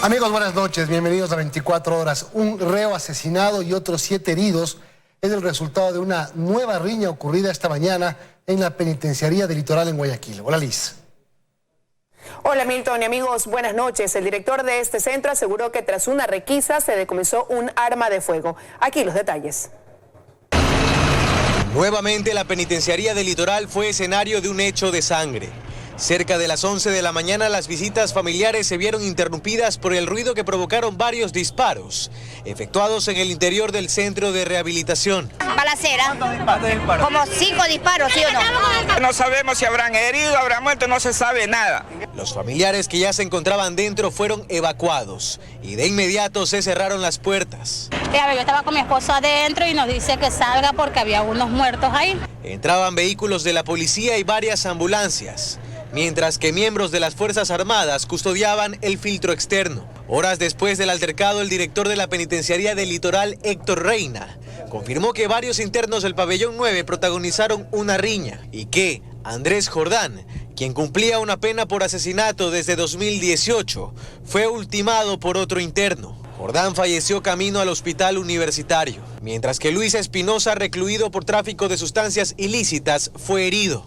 Amigos, buenas noches, bienvenidos a 24 horas. Un reo asesinado y otros 7 heridos es el resultado de una nueva riña ocurrida esta mañana en la penitenciaría del Litoral en Guayaquil. Hola, Liz. Hola Milton y amigos, buenas noches. El director de este centro aseguró que tras una requisa se decomisó un arma de fuego. Aquí los detalles. Nuevamente la penitenciaría del Litoral fue escenario de un hecho de sangre. Cerca de las 11 de la mañana las visitas familiares se vieron interrumpidas por el ruido que provocaron varios disparos, efectuados en el interior del centro de rehabilitación. Balacera, como 5 disparos, ¿sí o no? No sabemos si habrán herido, habrán muerto, no se sabe nada. Los familiares que ya se encontraban dentro fueron evacuados y de inmediato se cerraron las puertas. Yo estaba con mi esposo adentro y nos dice que salga porque había unos muertos ahí. Entraban vehículos de la policía y varias ambulancias, mientras que miembros de las Fuerzas Armadas custodiaban el filtro externo. Horas después del altercado, el director de la penitenciaría del Litoral, Héctor Reina, confirmó que varios internos del pabellón 9 protagonizaron una riña y que Andrés Jordán, quien cumplía una pena por asesinato desde 2018, fue ultimado por otro interno. Jordán falleció camino al hospital universitario, mientras que Luis Espinosa, recluido por tráfico de sustancias ilícitas, fue herido.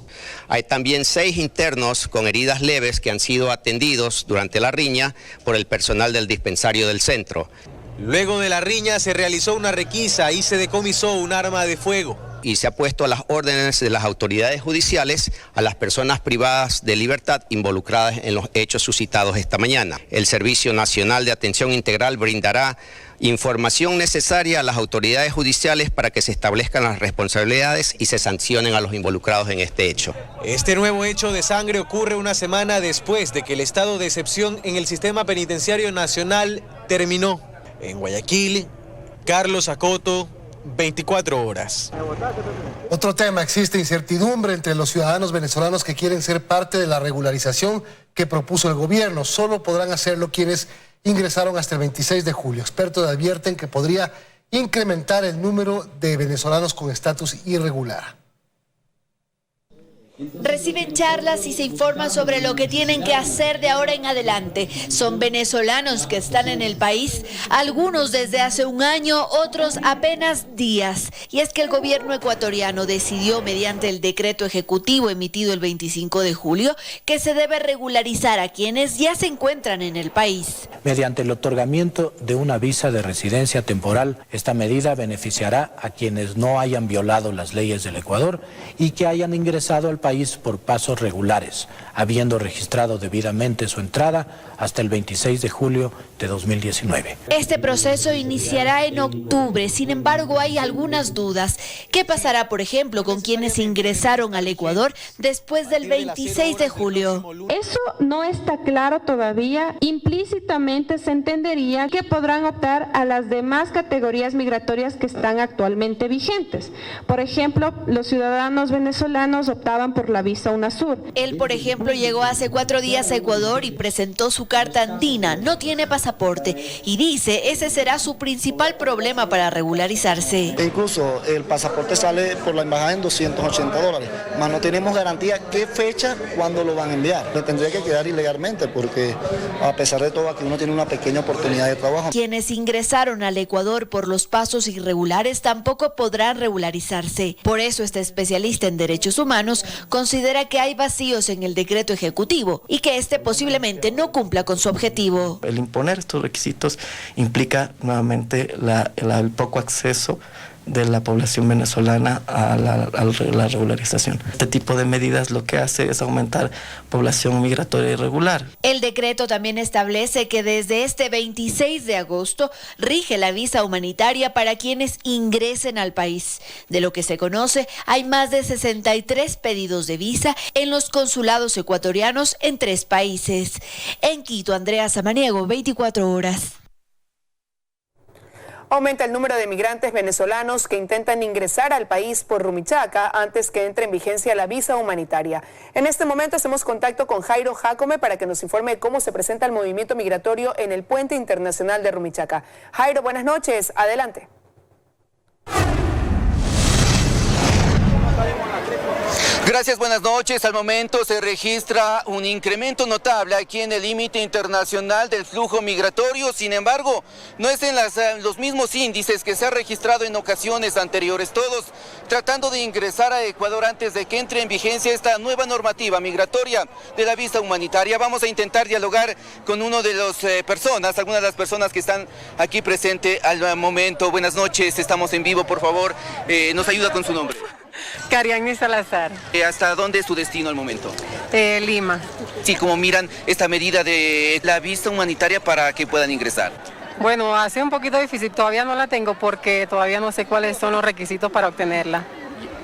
Hay también 6 internos con heridas leves que han sido atendidos durante la riña por el personal del dispensario del centro. Luego de la riña se realizó una requisa y se decomisó un arma de fuego. Y se ha puesto a las órdenes de las autoridades judiciales a las personas privadas de libertad involucradas en los hechos suscitados esta mañana. El Servicio Nacional de Atención Integral brindará información necesaria a las autoridades judiciales para que se establezcan las responsabilidades y se sancionen a los involucrados en este hecho. Este nuevo hecho de sangre ocurre una semana después de que el estado de excepción en el sistema penitenciario nacional terminó. En Guayaquil, Carlos Acoto, 24 horas. Otro tema, existe incertidumbre entre los ciudadanos venezolanos que quieren ser parte de la regularización que propuso el gobierno. Solo podrán hacerlo quienes ingresaron hasta el 26 de julio. Expertos advierten que podría incrementar el número de venezolanos con estatus irregular. Reciben charlas y se informan sobre lo que tienen que hacer de ahora en adelante. Son venezolanos que están en el país, algunos desde hace un año, otros apenas días. Y es que el gobierno ecuatoriano decidió mediante el decreto ejecutivo emitido el 25 de julio que se debe regularizar a quienes ya se encuentran en el país. Mediante el otorgamiento de una visa de residencia temporal, esta medida beneficiará a quienes no hayan violado las leyes del Ecuador y que hayan ingresado al país por pasos regulares, habiendo registrado debidamente su entrada hasta el 26 de julio de 2019. Este proceso iniciará en octubre, sin embargo hay algunas dudas. ¿Qué pasará, por ejemplo, con quienes ingresaron al Ecuador después del 26 de julio? Eso no está claro todavía. Implícitamente se entendería que podrán optar a las demás categorías migratorias que están actualmente vigentes. Por ejemplo, los ciudadanos venezolanos optaban por la visa UNASUR. Él, por ejemplo, llegó hace 4 días a Ecuador y presentó su carta andina, no tiene pasaporte y dice ese será su principal problema para regularizarse. Incluso el pasaporte sale por la embajada en $280, más no tenemos garantía qué fecha, cuándo lo van a enviar. Le tendría que quedar ilegalmente porque a pesar de todo aquí uno tiene una pequeña oportunidad de trabajo. Quienes ingresaron al Ecuador por los pasos irregulares tampoco podrán regularizarse. Por eso este especialista en derechos humanos considera que hay vacíos en el decreto ejecutivo y que este posiblemente no cumpla con su objetivo. El imponer estos requisitos implica nuevamente el poco acceso de la población venezolana a la regularización. Este tipo de medidas lo que hace es aumentar población migratoria irregular. El decreto también establece que desde este 26 de agosto rige la visa humanitaria para quienes ingresen al país. De lo que se conoce, hay más de 63 pedidos de visa en los consulados ecuatorianos en 3 países. En Quito, Andrea Samaniego, 24 horas. Aumenta el número de migrantes venezolanos que intentan ingresar al país por Rumichaca antes que entre en vigencia la visa humanitaria. En este momento hacemos contacto con Jairo Jacome para que nos informe cómo se presenta el movimiento migratorio en el puente internacional de Rumichaca. Jairo, buenas noches. Adelante. Gracias, buenas noches. Al momento se registra un incremento notable aquí en el límite internacional del flujo migratorio. Sin embargo, no es en los mismos índices que se ha registrado en ocasiones anteriores. Todos tratando de ingresar a Ecuador antes de que entre en vigencia esta nueva normativa migratoria de la visa humanitaria. Vamos a intentar dialogar con uno de las personas, algunas de las personas que están aquí presentes al momento. Buenas noches, estamos en vivo, por favor. ¿Nos ayuda con su nombre? Cariani Salazar. ¿Hasta dónde es su destino al momento? Lima. Sí, como miran esta medida de la visa humanitaria para que puedan ingresar. Bueno, ha sido un poquito difícil, todavía no la tengo porque todavía no sé cuáles son los requisitos para obtenerla.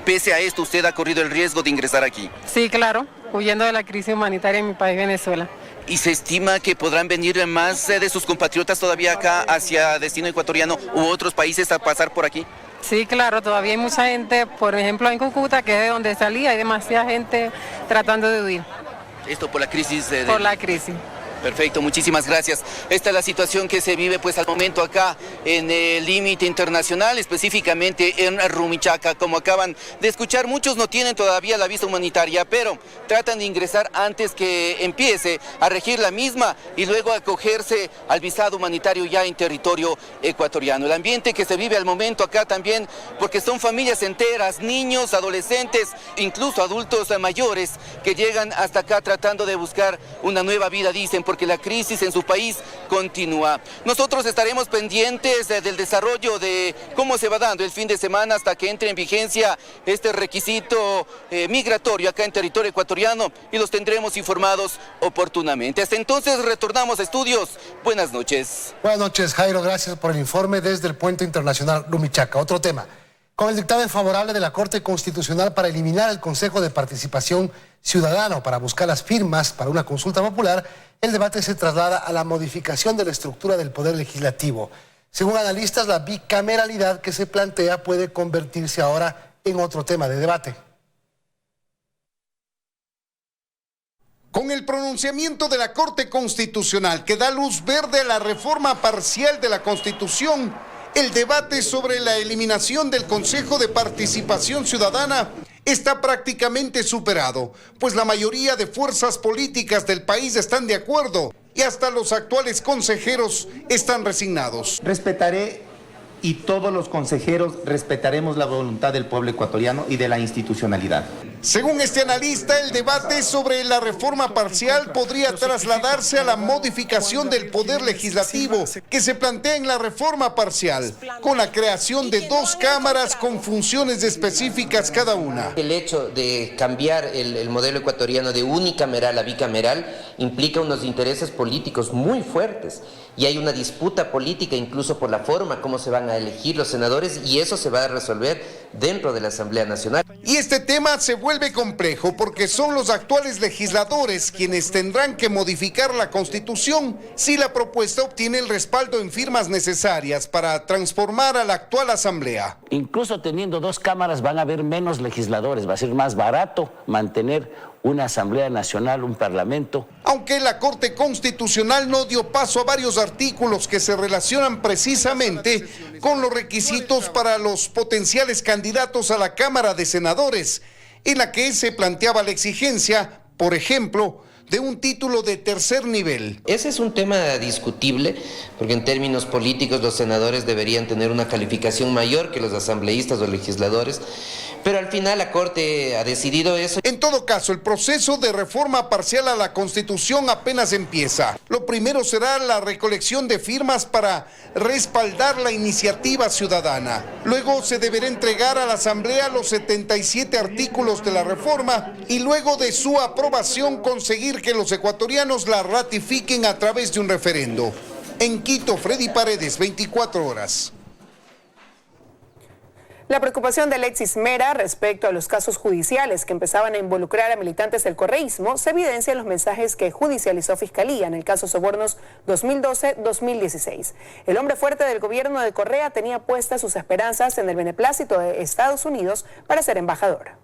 Pese a esto, ¿usted ha corrido el riesgo de ingresar aquí? Sí, claro, huyendo de la crisis humanitaria en mi país, Venezuela. ¿Y se estima que podrán venir más de sus compatriotas todavía acá hacia destino ecuatoriano u otros países a pasar por aquí? Sí, claro, todavía hay mucha gente, por ejemplo en Cúcuta, que es de donde salí, hay demasiada gente tratando de huir. ¿Esto por la crisis? Por la crisis. Perfecto, muchísimas gracias. Esta es la situación que se vive pues al momento acá en el límite internacional, específicamente en Rumichaca. Como acaban de escuchar, muchos no tienen todavía la visa humanitaria, pero tratan de ingresar antes que empiece a regir la misma y luego acogerse al visado humanitario ya en territorio ecuatoriano. El ambiente que se vive al momento acá también, porque son familias enteras, niños, adolescentes, incluso adultos mayores que llegan hasta acá tratando de buscar una nueva vida, dicen, porque la crisis en su país continúa. Nosotros estaremos pendientes del desarrollo de cómo se va dando el fin de semana hasta que entre en vigencia este requisito migratorio acá en territorio ecuatoriano y los tendremos informados oportunamente. Hasta entonces retornamos a estudios. Buenas noches. Buenas noches, Jairo. Gracias por el informe desde el Puente Internacional Rumichaca. Otro tema. Con el dictamen favorable de la Corte Constitucional para eliminar el Consejo de Participación Ciudadana para buscar las firmas para una consulta popular, el debate se traslada a la modificación de la estructura del Poder Legislativo. Según analistas, la bicameralidad que se plantea puede convertirse ahora en otro tema de debate. Con el pronunciamiento de la Corte Constitucional que da luz verde a la reforma parcial de la Constitución, el debate sobre la eliminación del Consejo de Participación Ciudadana está prácticamente superado, pues la mayoría de fuerzas políticas del país están de acuerdo y hasta los actuales consejeros están resignados. Respetaré y todos los consejeros respetaremos la voluntad del pueblo ecuatoriano y de la institucionalidad. Según este analista, el debate sobre la reforma parcial podría trasladarse a la modificación del poder legislativo que se plantea en la reforma parcial, con la creación de 2 cámaras con funciones específicas cada una. El hecho de cambiar el modelo ecuatoriano de unicameral a bicameral implica unos intereses políticos muy fuertes y hay una disputa política incluso por la forma como se van a elegir los senadores y eso se va a resolver dentro de la Asamblea Nacional. Y este tema se vuelve complejo porque son los actuales legisladores quienes tendrán que modificar la Constitución si la propuesta obtiene el respaldo en firmas necesarias para transformar a la actual Asamblea. Incluso teniendo 2 cámaras van a haber menos legisladores, va a ser más barato mantener una Asamblea Nacional, un Parlamento. Aunque la Corte Constitucional no dio paso a varios artículos que se relacionan precisamente con los requisitos para los potenciales candidatos a la Cámara de Senadores, en la que se planteaba la exigencia, por ejemplo, de un título de 3er nivel. Ese es un tema discutible, porque en términos políticos los senadores deberían tener una calificación mayor que los asambleístas o legisladores, pero al final la Corte ha decidido eso. En todo caso, el proceso de reforma parcial a la Constitución apenas empieza. Lo primero será la recolección de firmas para respaldar la iniciativa ciudadana. Luego se deberá entregar a la Asamblea los 77 artículos de la reforma y luego de su aprobación conseguir que los ecuatorianos la ratifiquen a través de un referendo. En Quito, Freddy Paredes, 24 horas. La preocupación de Alexis Mera respecto a los casos judiciales que empezaban a involucrar a militantes del correísmo se evidencia en los mensajes que judicializó Fiscalía en el caso Sobornos 2012-2016. El hombre fuerte del gobierno de Correa tenía puestas sus esperanzas en el beneplácito de Estados Unidos para ser embajador.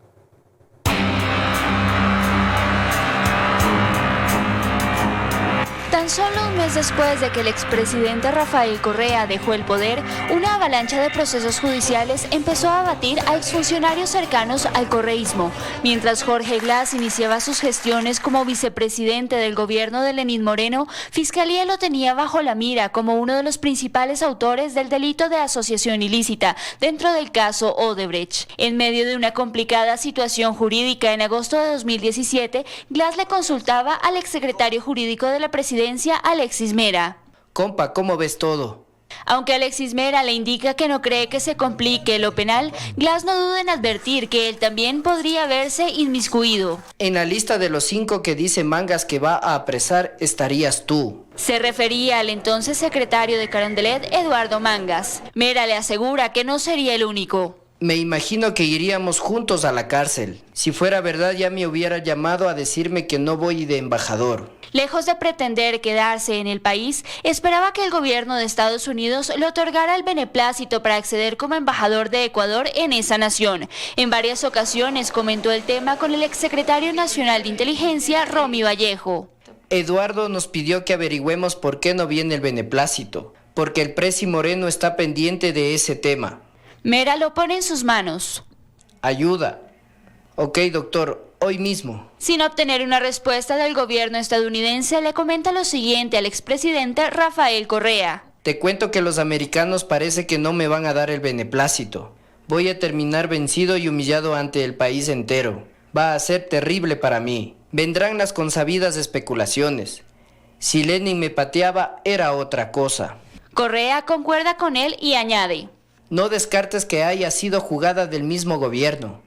Tan solo un mes después de que el expresidente Rafael Correa dejó el poder, una avalancha de procesos judiciales empezó a abatir a exfuncionarios cercanos al correísmo. Mientras Jorge Glass iniciaba sus gestiones como vicepresidente del gobierno de Lenín Moreno, Fiscalía lo tenía bajo la mira como uno de los principales autores del delito de asociación ilícita dentro del caso Odebrecht. En medio de una complicada situación jurídica, en agosto de 2017, Glass le consultaba al exsecretario jurídico de la presidencia, Alexis Mera. Compa, ¿cómo ves todo? Aunque Alexis Mera le indica que no cree que se complique lo penal, Glass no duda en advertir que él también podría verse inmiscuido. En la lista de los 5 que dice Mangas que va a apresar estarías tú. Se refería al entonces secretario de Carondelet, Eduardo Mangas. Mera le asegura que no sería el único. Me imagino que iríamos juntos a la cárcel. Si fuera verdad ya me hubiera llamado a decirme que no voy de embajador. Lejos de pretender quedarse en el país, esperaba que el gobierno de Estados Unidos le otorgara el beneplácito para acceder como embajador de Ecuador en esa nación. En varias ocasiones comentó el tema con el exsecretario nacional de Inteligencia, Romy Vallejo. Eduardo nos pidió que averigüemos por qué no viene el beneplácito, porque el presi Moreno está pendiente de ese tema. Mera lo pone en sus manos. Ayuda. Ok, doctor, hoy mismo. Sin obtener una respuesta del gobierno estadounidense, le comenta lo siguiente al expresidente Rafael Correa. Te cuento que los americanos parece que no me van a dar el beneplácito. Voy a terminar vencido y humillado ante el país entero. Va a ser terrible para mí. Vendrán las consabidas especulaciones. Si Lenin me pateaba, era otra cosa. Correa concuerda con él y añade: no descartes que haya sido jugada del mismo gobierno.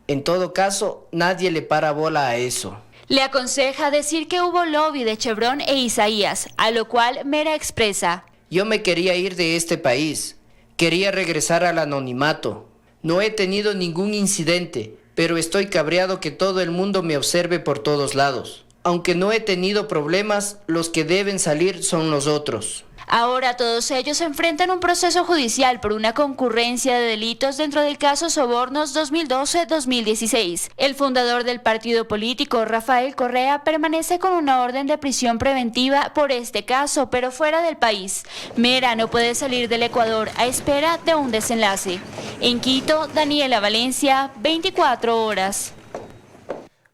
En todo caso, nadie le para bola a eso. Le aconseja decir que hubo lobby de Chevron e Isaías, a lo cual Mera expresa: yo me quería ir de este país. Quería regresar al anonimato. No he tenido ningún incidente, pero estoy cabreado que todo el mundo me observe por todos lados. Aunque no he tenido problemas, los que deben salir son los otros. Ahora todos ellos enfrentan un proceso judicial por una concurrencia de delitos dentro del caso Sobornos 2012-2016. El fundador del partido político, Rafael Correa, permanece con una orden de prisión preventiva por este caso, pero fuera del país. Mera no puede salir del Ecuador a espera de un desenlace. En Quito, Daniela Valencia, 24 horas.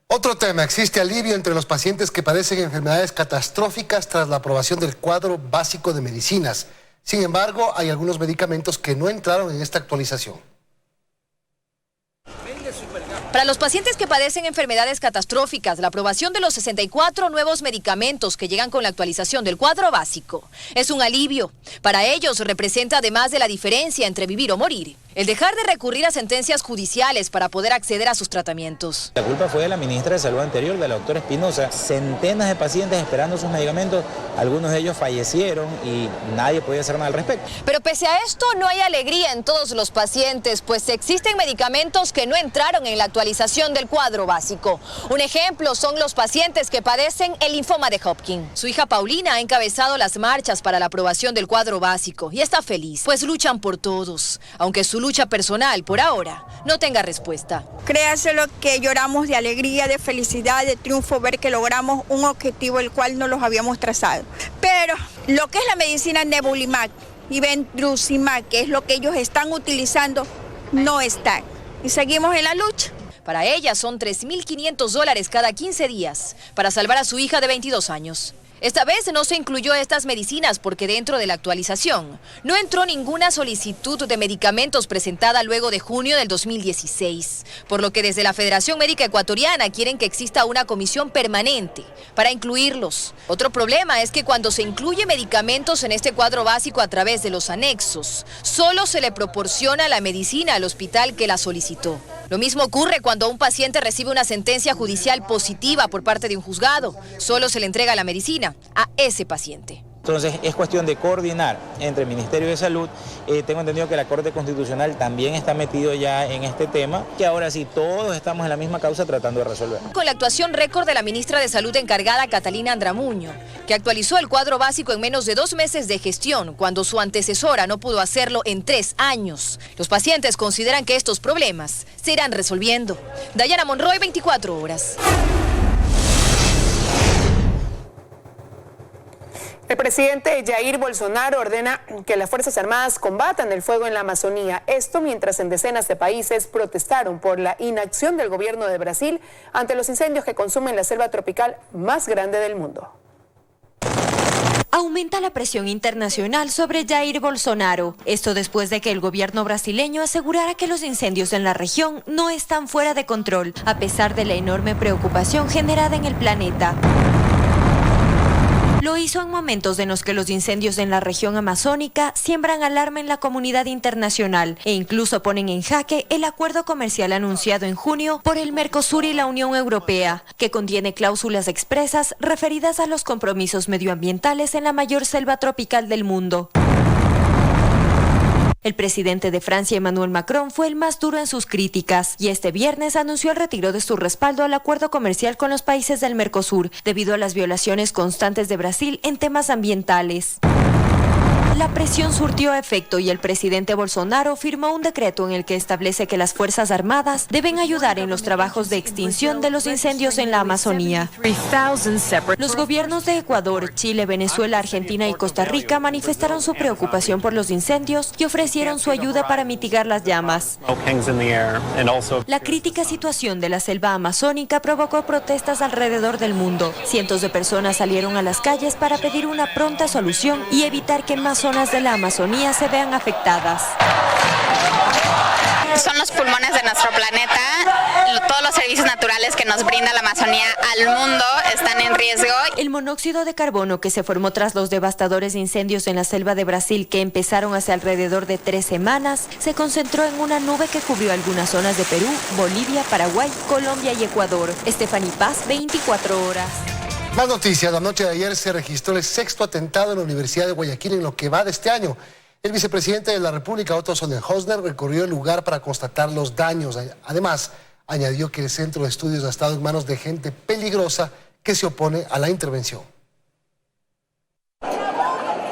Otro tema, existe alivio entre los pacientes que padecen enfermedades catastróficas tras la aprobación del cuadro básico de medicinas. Sin embargo, hay algunos medicamentos que no entraron en esta actualización. Para los pacientes que padecen enfermedades catastróficas, la aprobación de los 64 nuevos medicamentos que llegan con la actualización del cuadro básico es un alivio. Para ellos representa, además de la diferencia entre vivir o morir, el dejar de recurrir a sentencias judiciales para poder acceder a sus tratamientos. La culpa fue de la ministra de Salud anterior, de la doctora Espinosa. Centenas de pacientes esperando sus medicamentos, algunos de ellos fallecieron y nadie podía hacer nada al respecto. Pero pese a esto no hay alegría en todos los pacientes, pues existen medicamentos que no entraron en la actualización del cuadro básico. Un ejemplo son los pacientes que padecen el linfoma de Hodgkin. Su hija Paulina ha encabezado las marchas para la aprobación del cuadro básico y está feliz, pues luchan por todos, aunque su lucha personal, por ahora, no tenga respuesta. Créaselo que lloramos de alegría, de felicidad, de triunfo, ver que logramos un objetivo el cual no los habíamos trazado. Pero lo que es la medicina Nebulimab y Bendrusimab, que es lo que ellos están utilizando, no está. Y seguimos en la lucha. Para ella son $3.500 cada 15 días para salvar a su hija de 22 años. Esta vez no se incluyó estas medicinas porque dentro de la actualización no entró ninguna solicitud de medicamentos presentada luego de junio del 2016, por lo que desde la Federación Médica Ecuatoriana quieren que exista una comisión permanente para incluirlos. Otro problema es que cuando se incluye medicamentos en este cuadro básico a través de los anexos, solo se le proporciona la medicina al hospital que la solicitó. Lo mismo ocurre cuando un paciente recibe una sentencia judicial positiva por parte de un juzgado. Solo se le entrega la medicina a ese paciente. Entonces es cuestión de coordinar entre el Ministerio de Salud. Tengo entendido que la Corte Constitucional también está metido ya en este tema, que ahora sí todos estamos en la misma causa tratando de resolver. Con la actuación récord de la ministra de Salud encargada, Catalina Andramuño, que actualizó el cuadro básico en menos de 2 meses de gestión, cuando su antecesora no pudo hacerlo en 3 años. Los pacientes consideran que estos problemas se irán resolviendo. Dayana Monroy, 24 horas. El presidente Jair Bolsonaro ordena que las Fuerzas Armadas combatan el fuego en la Amazonía. Esto mientras en decenas de países protestaron por la inacción del gobierno de Brasil ante los incendios que consumen la selva tropical más grande del mundo. Aumenta la presión internacional sobre Jair Bolsonaro. Esto después de que el gobierno brasileño asegurara que los incendios en la región no están fuera de control, a pesar de la enorme preocupación generada en el planeta. Lo hizo en momentos en los que los incendios en la región amazónica siembran alarma en la comunidad internacional e incluso ponen en jaque el acuerdo comercial anunciado en junio por el Mercosur y la Unión Europea, que contiene cláusulas expresas referidas a los compromisos medioambientales en la mayor selva tropical del mundo. El presidente de Francia, Emmanuel Macron, fue el más duro en sus críticas y este viernes anunció el retiro de su respaldo al acuerdo comercial con los países del Mercosur debido a las violaciones constantes de Brasil en temas ambientales. La presión surtió efecto y el presidente Bolsonaro firmó un decreto en el que establece que las Fuerzas Armadas deben ayudar en los trabajos de extinción de los incendios en la Amazonía. Los gobiernos de Ecuador, Chile, Venezuela, Argentina y Costa Rica manifestaron su preocupación por los incendios y ofrecieron su ayuda para mitigar las llamas. La crítica situación de la selva amazónica provocó protestas alrededor del mundo. Cientos de personas salieron a las calles para pedir una pronta solución y evitar que más zonas de la Amazonía se vean afectadas. Son los pulmones de nuestro planeta. Todos los servicios naturales que nos brinda la Amazonía al mundo están en riesgo. El monóxido de carbono que se formó tras los devastadores incendios en la selva de Brasil que empezaron hace alrededor de 3 semanas, se concentró en una nube que cubrió algunas zonas de Perú, Bolivia, Paraguay, Colombia y Ecuador. Estefanía Paz, 24 horas. Más noticias. La noche de ayer se registró el 6º atentado en la Universidad de Guayaquil en lo que va de este año. El vicepresidente de la República, Otto Sonnenhösner, recorrió el lugar para constatar los daños. Además, añadió que el centro de estudios ha estado en manos de gente peligrosa que se opone a la intervención.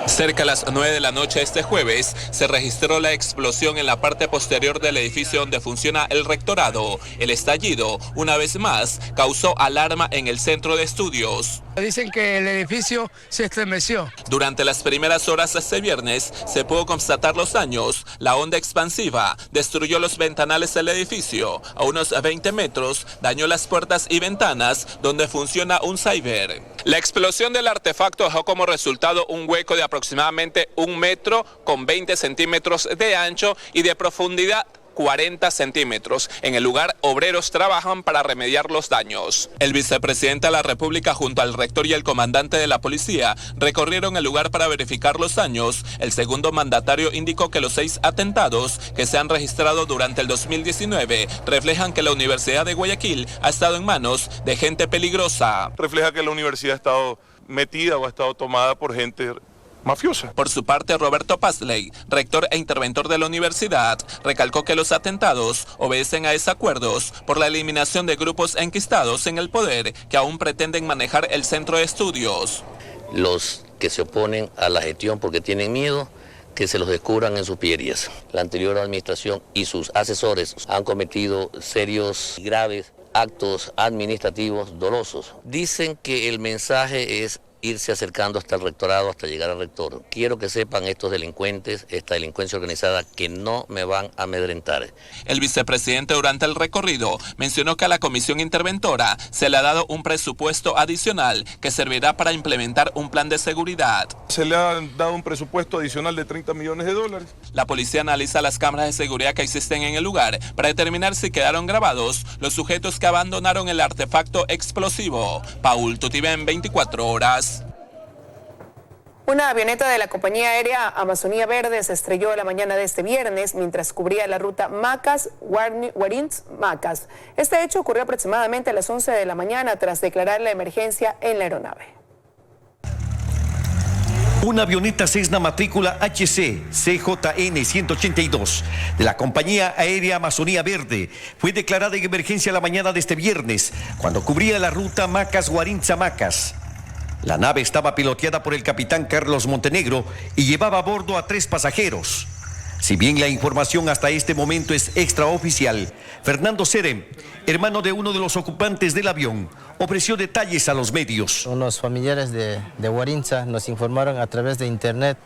Cerca a las 9 de la noche este jueves se registró la explosión en la parte posterior del edificio donde funciona el rectorado. El estallido, una vez más, causó alarma en el centro de estudios. Dicen que el edificio se estremeció. Durante las primeras horas de este viernes se pudo constatar los daños. La onda expansiva destruyó los ventanales del edificio. A unos 20 metros dañó las puertas y ventanas donde funciona un cyber. La explosión del artefacto dejó como resultado un hueco de aproximadamente 1 metro con 20 centímetros de ancho y de profundidad 40 centímetros. En el lugar, obreros trabajan para remediar los daños. El vicepresidente de la República junto al rector y el comandante de la policía recorrieron el lugar para verificar los daños. El segundo mandatario indicó que los 6 atentados que se han registrado durante el 2019 reflejan que la Universidad de Guayaquil ha estado en manos de gente peligrosa. Refleja que la universidad ha estado metida o ha estado tomada por gente mafiosa. Por su parte, Roberto Pazley, rector e interventor de la universidad, recalcó que los atentados obedecen a desacuerdos por la eliminación de grupos enquistados en el poder que aún pretenden manejar el centro de estudios. Los que se oponen a la gestión porque tienen miedo que se los descubran en sus pillerías. La anterior administración y sus asesores han cometido serios y graves actos administrativos dolosos. Dicen que el mensaje es irse acercando hasta el rectorado, hasta llegar al rector. Quiero que sepan estos delincuentes, esta delincuencia organizada, que no me van a amedrentar. El vicepresidente durante el recorrido mencionó que a la comisión interventora se le ha dado un presupuesto adicional que servirá para implementar un plan de seguridad. Se le ha dado un presupuesto adicional de $30 millones. La policía analiza las cámaras de seguridad que existen en el lugar para determinar si quedaron grabados los sujetos que abandonaron el artefacto explosivo. Paul Tutibén, 24 horas. Una avioneta de la compañía aérea Amazonía Verde se estrelló la mañana de este viernes mientras cubría la ruta Macas-Guarins-Macas. Este hecho ocurrió aproximadamente a las 11 de la mañana tras declarar la emergencia en la aeronave. Una avioneta Cessna matrícula HC CJN 182 de la compañía aérea Amazonía Verde fue declarada en emergencia la mañana de este viernes cuando cubría la ruta Macas-Guarins-Macas. La nave estaba piloteada por el capitán Carlos Montenegro y llevaba a bordo a 3 pasajeros. Si bien la información hasta este momento es extraoficial, Fernando Serem, hermano de uno de los ocupantes del avión, ofreció detalles a los medios. Unos familiares de Huarinza nos informaron a través de internet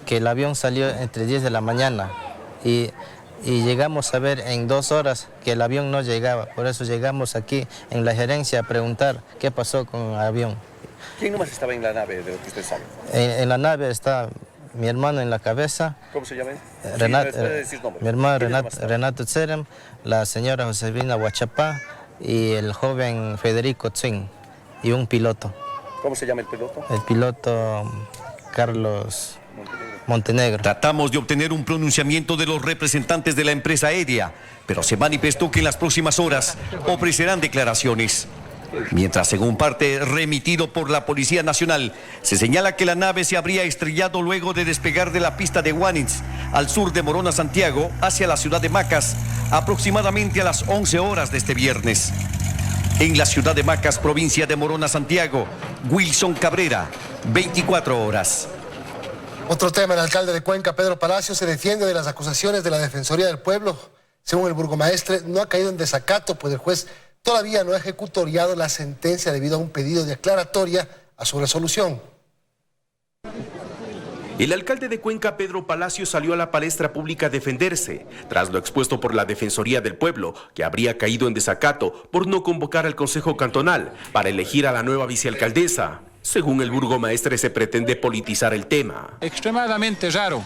que el avión salió entre 10 de la mañana y llegamos a ver en 2 horas que el avión no llegaba. Por eso llegamos aquí en la gerencia a preguntar qué pasó con el avión. ¿Quién nomás estaba en la nave, de lo que usted sabe? En la nave está mi hermano en la cabeza. ¿Cómo se llama? Mi hermano Renato Tserem, la señora Josefina Huachapá y el joven Federico Tzin y un piloto. ¿Cómo se llama el piloto? El piloto Carlos Montenegro. Tratamos de obtener un pronunciamiento de los representantes de la empresa aérea, pero se manifestó que en las próximas horas ofrecerán declaraciones. Mientras, según parte remitido por la Policía Nacional, se señala que la nave se habría estrellado luego de despegar de la pista de Huánitz, al sur de Morona, Santiago, hacia la ciudad de Macas, aproximadamente a las 11 horas de este viernes. En la ciudad de Macas, provincia de Morona, Santiago, Wilson Cabrera, 24 horas. Otro tema, el alcalde de Cuenca, Pedro Palacio, se defiende de las acusaciones de la Defensoría del Pueblo. Según el burgomaestre, no ha caído en desacato, pues el juez todavía no ha ejecutoriado la sentencia debido a un pedido de aclaratoria a su resolución. El alcalde de Cuenca, Pedro Palacio, salió a la palestra pública a defenderse, tras lo expuesto por la Defensoría del Pueblo, que habría caído en desacato por no convocar al Consejo Cantonal para elegir a la nueva vicealcaldesa. Según el burgomaestre, se pretende politizar el tema. Extremadamente raro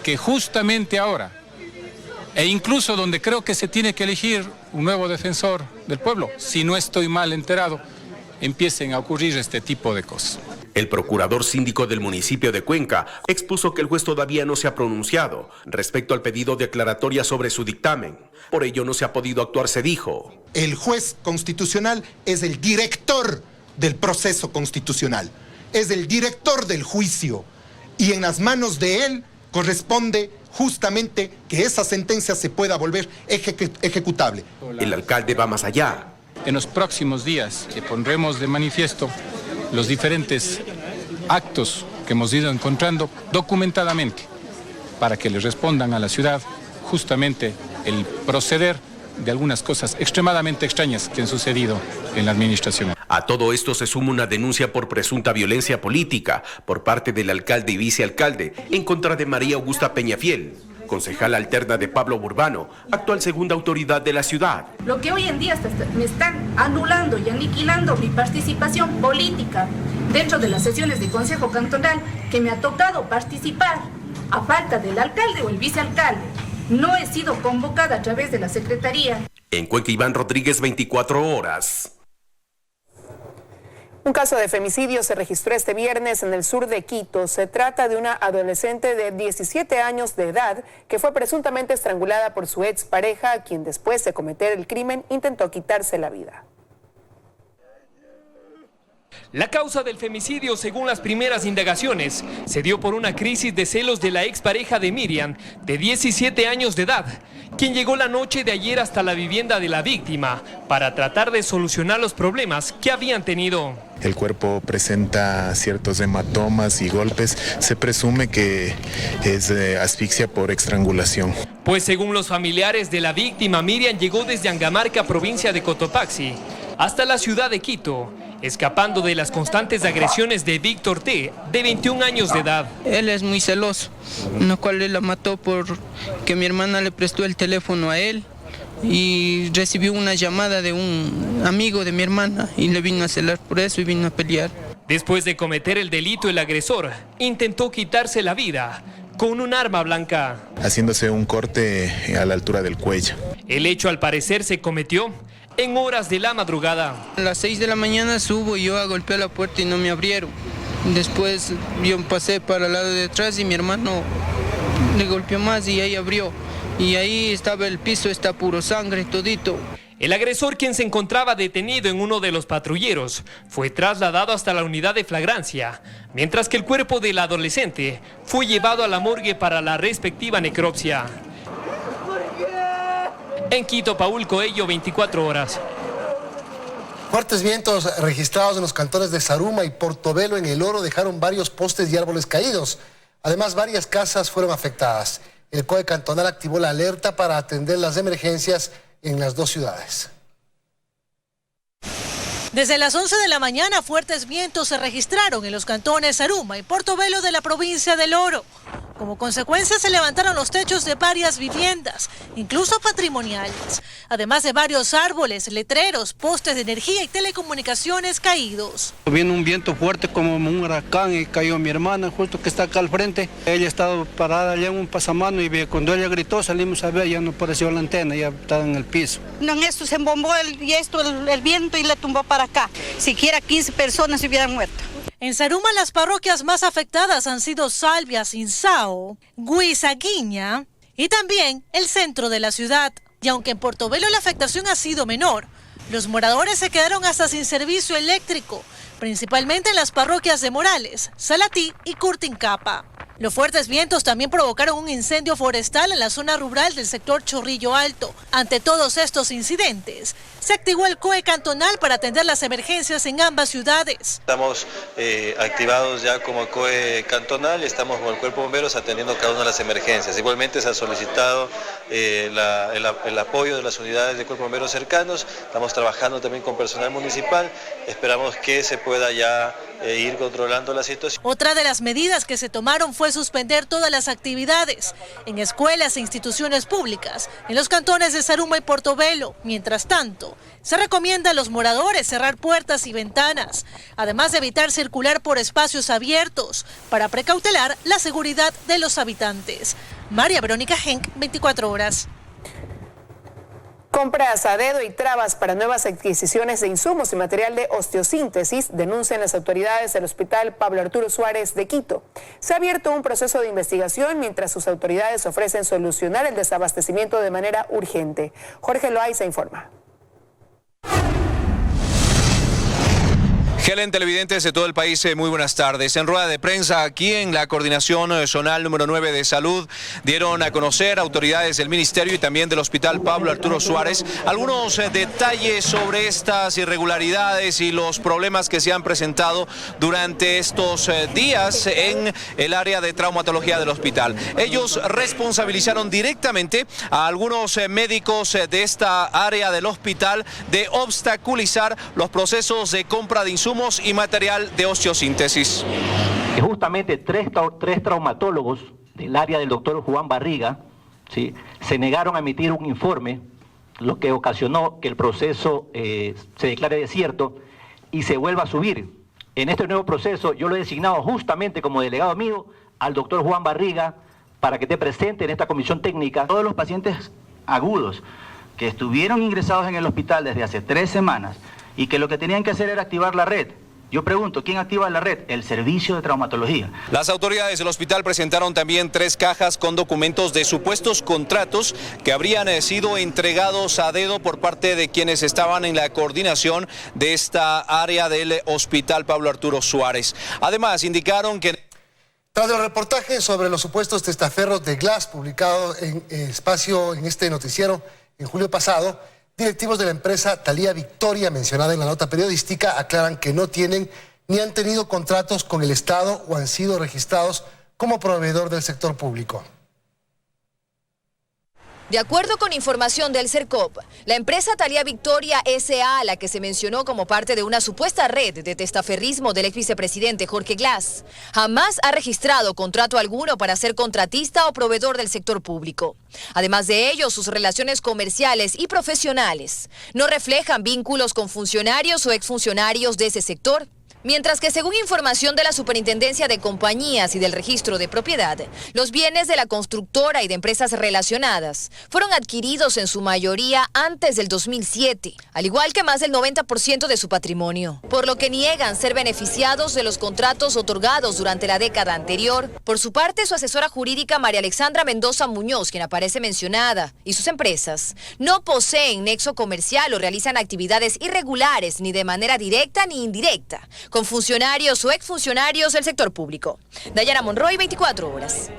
que justamente ahora, e incluso donde creo que se tiene que elegir un nuevo defensor del pueblo, si no estoy mal enterado, empiecen a ocurrir este tipo de cosas. El procurador síndico del municipio de Cuenca expuso que el juez todavía no se ha pronunciado respecto al pedido de aclaratoria sobre su dictamen. Por ello no se ha podido actuar, se dijo. El juez constitucional es el director del proceso constitucional, es el director del juicio y en las manos de él corresponde justamente que esa sentencia se pueda volver ejecutable. El alcalde va más allá. En los próximos días pondremos de manifiesto los diferentes actos que hemos ido encontrando documentadamente para que le respondan a la ciudad justamente el proceder de algunas cosas extremadamente extrañas que han sucedido en la administración. A todo esto se suma una denuncia por presunta violencia política por parte del alcalde y vicealcalde en contra de María Augusta Peñafiel, concejala alterna de Pablo Burbano, actual segunda autoridad de la ciudad. Lo que hoy en día me están anulando y aniquilando mi participación política dentro de las sesiones de Consejo Cantonal que me ha tocado participar a falta del alcalde o el vicealcalde. No he sido convocada a través de la Secretaría. En Cuenca, Iván Rodríguez, 24 horas. Un caso de femicidio se registró este viernes en el sur de Quito. Se trata de una adolescente de 17 años de edad que fue presuntamente estrangulada por su expareja, quien después de cometer el crimen intentó quitarse la vida. La causa del femicidio, según las primeras indagaciones, se dio por una crisis de celos de la expareja de Miriam, de 17 años de edad, quien llegó la noche de ayer hasta la vivienda de la víctima para tratar de solucionar los problemas que habían tenido. El cuerpo presenta ciertos hematomas y golpes. Se presume que es asfixia por estrangulación. Pues según los familiares de la víctima, Miriam llegó desde Angamarca, provincia de Cotopaxi, hasta la ciudad de Quito, escapando de las constantes agresiones de Víctor T., de 21 años de edad. Él es muy celoso, en lo cual él la mató porque mi hermana le prestó el teléfono a él y recibió una llamada de un amigo de mi hermana y le vino a celar por eso y vino a pelear. Después de cometer el delito, el agresor intentó quitarse la vida con un arma blanca, haciéndose un corte a la altura del cuello. El hecho, al parecer, se cometió en horas de la madrugada. A las 6 de la mañana subo y yo a golpear la puerta y no me abrieron. Después yo pasé para el lado de atrás y mi hermano le golpeó más y ahí abrió. Y ahí estaba el piso, está puro sangre, todito. El agresor, quien se encontraba detenido en uno de los patrulleros, fue trasladado hasta la unidad de flagrancia, mientras que el cuerpo del adolescente fue llevado a la morgue para la respectiva necropsia. En Quito, Paul Coello, 24 horas. Fuertes vientos registrados en los cantones de Zaruma y Portobelo en El Oro dejaron varios postes y árboles caídos. Además, varias casas fueron afectadas. El COE cantonal activó la alerta para atender las emergencias en las dos ciudades. Desde las 11 de la mañana, fuertes vientos se registraron en los cantones Zaruma y Portobelo de la provincia del Oro. Como consecuencia, se levantaron los techos de varias viviendas, incluso patrimoniales, además de varios árboles, letreros, postes de energía y telecomunicaciones caídos. Vino un viento fuerte como un huracán y cayó mi hermana justo que está acá al frente. Ella estaba parada allá en un pasamano y cuando ella gritó salimos a ver, ya no apareció la antena, ya estaba en el piso. No, en esto se embombó el viento y le tumbó para acá. Siquiera 15 personas se hubieran muerto. En Zaruma, las parroquias más afectadas han sido Salvia, Sinsao, Guizaguiña y también el centro de la ciudad. Y aunque en Portobelo la afectación ha sido menor, los moradores se quedaron hasta sin servicio eléctrico, principalmente en las parroquias de Morales, Salatí y Curtincapa. Los fuertes vientos también provocaron un incendio forestal en la zona rural del sector Chorrillo Alto. Ante todos estos incidentes, se activó el COE cantonal para atender las emergencias en ambas ciudades. Estamos activados ya como COE cantonal y estamos con el Cuerpo de Bomberos atendiendo cada una de las emergencias. Igualmente se ha solicitado el apoyo de las unidades de Cuerpo de Bomberos cercanos. Estamos trabajando también con personal municipal. Esperamos que se pueda ya ir controlando la situación. Otra de las medidas que se tomaron fue suspender todas las actividades en escuelas e instituciones públicas en los cantones de Zaruma y Portobelo. Mientras tanto, se recomienda a los moradores cerrar puertas y ventanas, además de evitar circular por espacios abiertos para precautelar la seguridad de los habitantes. María Verónica Henk, 24 horas. Compras a dedo y trabas para nuevas adquisiciones de insumos y material de osteosíntesis, denuncian las autoridades del Hospital Pablo Arturo Suárez de Quito. Se ha abierto un proceso de investigación mientras sus autoridades ofrecen solucionar el desabastecimiento de manera urgente. Jorge Loaiza informa. Helen, televidentes de todo el país, muy buenas tardes. En rueda de prensa aquí en la Coordinación Zonal número 9 de Salud dieron a conocer autoridades del Ministerio y también del Hospital Pablo Arturo Suárez algunos detalles sobre estas irregularidades y los problemas que se han presentado durante estos días en el área de traumatología del hospital. Ellos responsabilizaron directamente a algunos médicos de esta área del hospital de obstaculizar los procesos de compra de insumos y material de osteosíntesis. Justamente tres traumatólogos del área del doctor Juan Barriga, ¿sí?, se negaron a emitir un informe, lo que ocasionó que el proceso se declare desierto y se vuelva a subir. En este nuevo proceso yo lo he designado justamente como delegado mío al doctor Juan Barriga para que esté presente en esta comisión técnica. Todos los pacientes agudos que estuvieron ingresados en el hospital desde hace 3 semanas y que lo que tenían que hacer era activar la red. Yo pregunto, ¿quién activa la red? El servicio de traumatología. Las autoridades del hospital presentaron también 3 cajas con documentos de supuestos contratos que habrían sido entregados a dedo por parte de quienes estaban en la coordinación de esta área del Hospital Pablo Arturo Suárez. Además, indicaron que... Tras el reportaje sobre los supuestos testaferros de Glass publicado en Espacio en este noticiero en julio pasado, directivos de la empresa Thalía Victoria, mencionada en la nota periodística, aclaran que no tienen ni han tenido contratos con el Estado o han sido registrados como proveedor del sector público. De acuerdo con información del CERCOP, la empresa Thalía Victoria S.A., la que se mencionó como parte de una supuesta red de testaferrismo del ex vicepresidente Jorge Glass, jamás ha registrado contrato alguno para ser contratista o proveedor del sector público. Además de ello, sus relaciones comerciales y profesionales no reflejan vínculos con funcionarios o exfuncionarios de ese sector. Mientras que según información de la Superintendencia de Compañías y del Registro de Propiedad, los bienes de la constructora y de empresas relacionadas fueron adquiridos en su mayoría antes del 2007, al igual que más del 90% de su patrimonio, por lo que niegan ser beneficiados de los contratos otorgados durante la década anterior. Por su parte, su asesora jurídica María Alexandra Mendoza Muñoz, quien aparece mencionada, y sus empresas no poseen nexo comercial o realizan actividades irregulares ni de manera directa ni indirecta con funcionarios o exfuncionarios del sector público. Dayana Monroy, 24 horas.